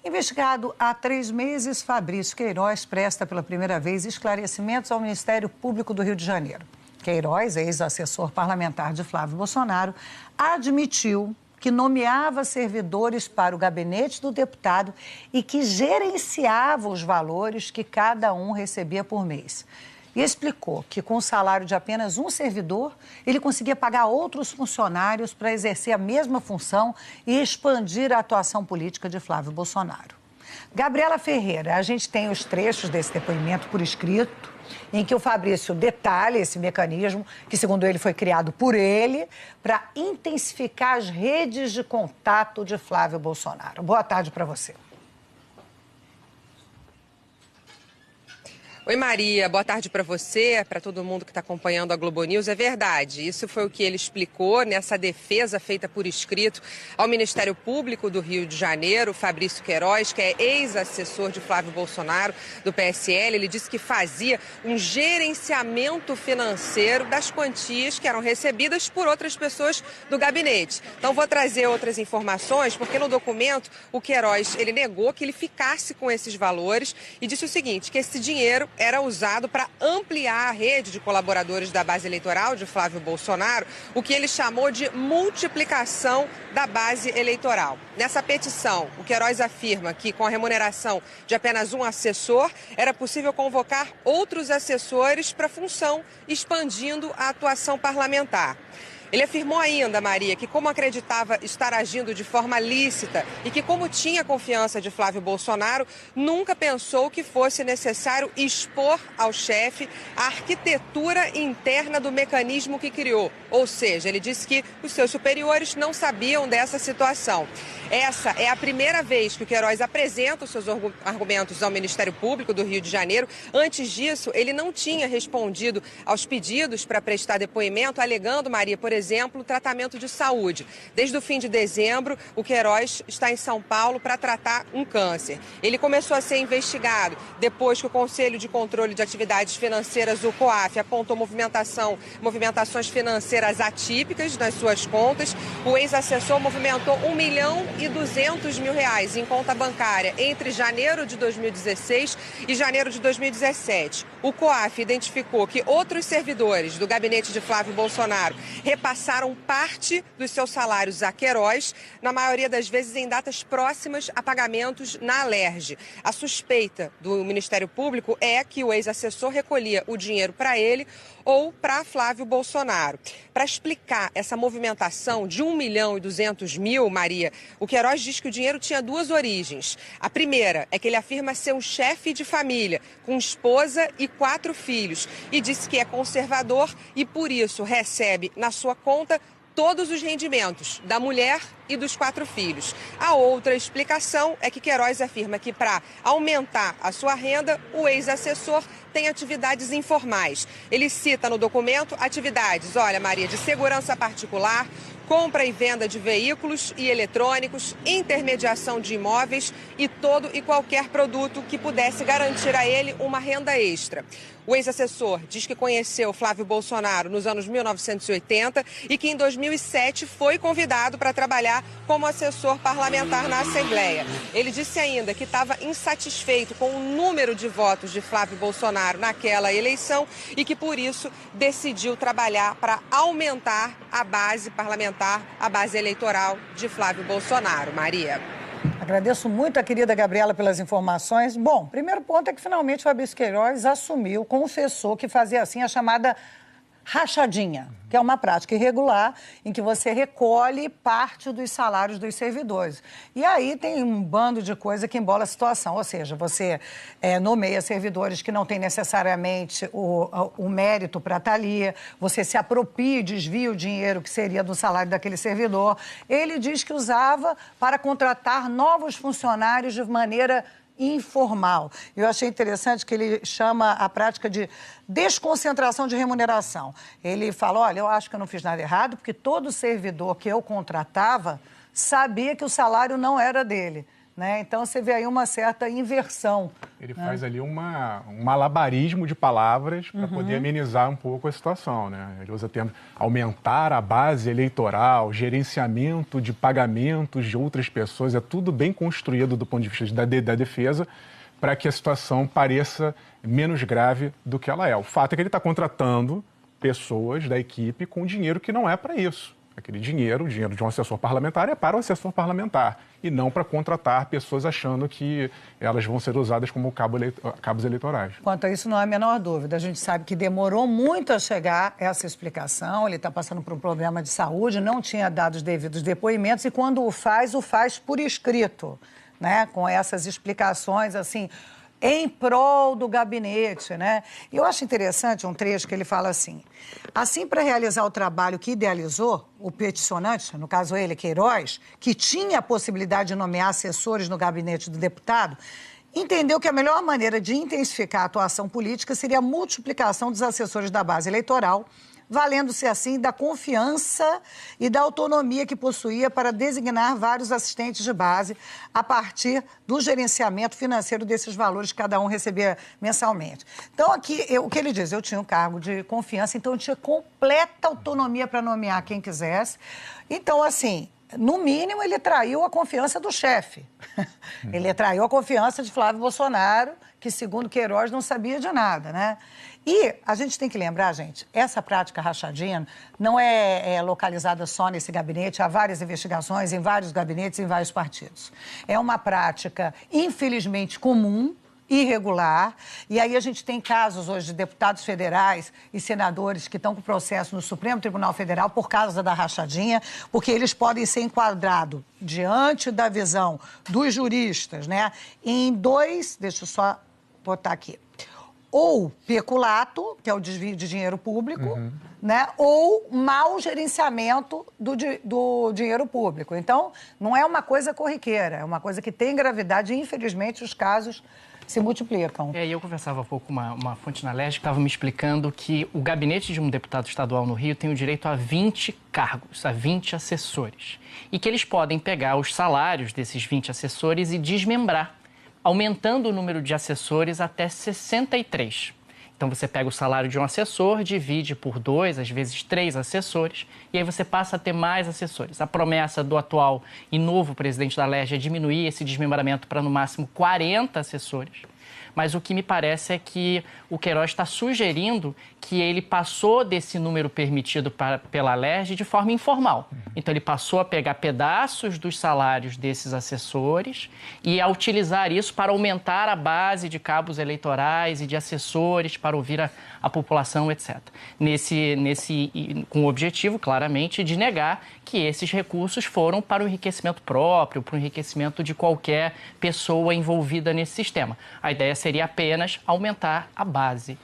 Investigado há 3 meses, Fabrício Queiroz presta pela primeira vez esclarecimentos ao Ministério Público do Rio de Janeiro. Queiroz, ex-assessor parlamentar de Flávio Bolsonaro, admitiu que nomeava servidores para o gabinete do deputado e que gerenciava os valores que cada um recebia por mês. E explicou que, com o salário de apenas um servidor, ele conseguia pagar outros funcionários para exercer a mesma função e expandir a atuação política de Flávio Bolsonaro. Gabriela Ferreira, a gente tem os trechos desse depoimento por escrito, em que o Fabrício detalha esse mecanismo, que, segundo ele, foi criado por ele, para intensificar as redes de contato de Flávio Bolsonaro. Boa tarde para você. Oi, Maria. Boa tarde para você, para todo mundo que está acompanhando a Globo News. É verdade, isso foi o que ele explicou nessa defesa feita por escrito ao Ministério Público do Rio de Janeiro, Fabrício Queiroz, que é ex-assessor de Flávio Bolsonaro, do PSL. Ele disse que fazia um gerenciamento financeiro das quantias que eram recebidas por outras pessoas do gabinete. Então, vou trazer outras informações, porque no documento o Queiroz ele negou que ele ficasse com esses valores e disse o seguinte, que esse dinheiro era usado para ampliar a rede de colaboradores da base eleitoral de Flávio Bolsonaro, o que ele chamou de multiplicação da base eleitoral. Nessa petição, o Queiroz afirma que, com a remuneração de apenas um assessor, era possível convocar outros assessores para a função, expandindo a atuação parlamentar. Ele afirmou ainda, Maria, que como acreditava estar agindo de forma lícita e que como tinha confiança de Flávio Bolsonaro, nunca pensou que fosse necessário expor ao chefe a arquitetura interna do mecanismo que criou. Ou seja, ele disse que os seus superiores não sabiam dessa situação. Essa é a primeira vez que o Queiroz apresenta os seus argumentos ao Ministério Público do Rio de Janeiro. Antes disso, ele não tinha respondido aos pedidos para prestar depoimento, alegando, Maria, por exemplo, tratamento de saúde. Desde o fim de dezembro, o Queiroz está em São Paulo para tratar um câncer. Ele começou a ser investigado depois que o Conselho de Controle de Atividades Financeiras, o COAF, apontou movimentações financeiras atípicas nas suas contas. O ex-assessor movimentou R$ 1.200.000 em conta bancária entre janeiro de 2016 e janeiro de 2017. O COAF identificou que outros servidores do gabinete de Flávio Bolsonaro repassaram parte dos seus salários a Queiroz, na maioria das vezes em datas próximas a pagamentos na Alerj. A suspeita do Ministério Público é que o ex-assessor recolhia o dinheiro para ele ou para Flávio Bolsonaro. Para explicar essa movimentação de R$ 1.200.000, Maria, o Queiroz diz que o dinheiro tinha duas origens. A primeira é que ele afirma ser um chefe de família, com esposa e 4 filhos, e disse que é conservador e, por isso, recebe na sua conta todos os rendimentos da mulher e dos 4 filhos. A outra explicação é que Queiroz afirma que, para aumentar a sua renda, o ex-assessor tem atividades informais. Ele cita no documento atividades, olha, Maria, de segurança particular, compra e venda de veículos e eletrônicos, intermediação de imóveis e todo e qualquer produto que pudesse garantir a ele uma renda extra. O ex-assessor diz que conheceu Flávio Bolsonaro nos anos 1980 e que em 2007 foi convidado para trabalhar como assessor parlamentar na Assembleia. Ele disse ainda que estava insatisfeito com o número de votos de Flávio Bolsonaro naquela eleição e que, por isso, decidiu trabalhar para aumentar a base parlamentar, a base eleitoral de Flávio Bolsonaro. Maria. Agradeço muito a querida Gabriela pelas informações. Bom, primeiro ponto é que finalmente o Fabrício Queiroz assumiu, confessou que fazia assim a chamada rachadinha, que é uma prática irregular em que você recolhe parte dos salários dos servidores. E aí tem um bando de coisa que embola a situação, ou seja, você nomeia servidores que não têm necessariamente o mérito para estar ali, você se apropria e desvia o dinheiro que seria do salário daquele servidor. Ele diz que usava para contratar novos funcionários de maneira informal. Eu achei interessante que ele chama a prática de desconcentração de remuneração. Ele fala, olha, eu acho que eu não fiz nada errado, porque todo servidor que eu contratava sabia que o salário não era dele. né? Então, você vê aí uma certa inversão. Ele faz ali um malabarismo de palavras para poder amenizar um pouco a situação, né? Ele usa termos aumentar a base eleitoral, gerenciamento de pagamentos de outras pessoas, é tudo bem construído do ponto de vista da defesa para que a situação pareça menos grave do que ela é. O fato é que ele está contratando pessoas da equipe com dinheiro que não é para isso. Aquele dinheiro, o dinheiro de um assessor parlamentar é para o assessor parlamentar e não para contratar pessoas achando que elas vão ser usadas como cabos eleitorais. Quanto a isso, não há a menor dúvida. A gente sabe que demorou muito a chegar essa explicação. Ele está passando por um problema de saúde, não tinha dado os devidos depoimentos e quando o faz por escrito, né? Com essas explicações, assim, em prol do gabinete, né? Eu acho interessante um trecho que ele fala assim: assim, para realizar o trabalho que idealizou, o peticionante, no caso ele, Queiroz, que tinha a possibilidade de nomear assessores no gabinete do deputado, entendeu que a melhor maneira de intensificar a atuação política seria a multiplicação dos assessores da base eleitoral, valendo-se assim da confiança e da autonomia que possuía para designar vários assistentes de base a partir do gerenciamento financeiro desses valores que cada um recebia mensalmente. Então, aqui, o que ele diz, eu tinha um cargo de confiança, então eu tinha completa autonomia para nomear quem quisesse. Então, assim, no mínimo, ele traiu a confiança do chefe. Ele traiu a confiança de Flávio Bolsonaro, que, segundo Queiroz, não sabia de nada, né? E a gente tem que lembrar, gente, essa prática rachadinha não é localizada só nesse gabinete, há várias investigações em vários gabinetes, em vários partidos. É uma prática, infelizmente, comum, irregular, e aí a gente tem casos hoje de deputados federais e senadores que estão com processo no Supremo Tribunal Federal por causa da rachadinha, porque eles podem ser enquadrados diante da visão dos juristas, né, em dois, deixa eu só botar aqui, ou peculato, que é o desvio de dinheiro público, né? Ou mau gerenciamento do dinheiro público. Então, não é uma coisa corriqueira, é uma coisa que tem gravidade e, infelizmente, os casos se multiplicam. E eu conversava há pouco com uma fonte na LERJ que estava me explicando que o gabinete de um deputado estadual no Rio tem o direito a 20 cargos, a 20 assessores. E que eles podem pegar os salários desses 20 assessores e desmembrar, aumentando o número de assessores até 63. Então, você pega o salário de um assessor, divide por 2, às vezes 3 assessores, e aí você passa a ter mais assessores. A promessa do atual e novo presidente da LERJ é diminuir esse desmembramento para, no máximo, 40 assessores. Mas o que me parece é que o Queiroz está sugerindo que ele passou desse número permitido pela LERJ de forma informal. Então, ele passou a pegar pedaços dos salários desses assessores e a utilizar isso para aumentar a base de cabos eleitorais e de assessores para ouvir a população, etc. Com o objetivo, claramente, de negar que esses recursos foram para o enriquecimento próprio, para o enriquecimento de qualquer pessoa envolvida nesse sistema. A ideia seria apenas aumentar a base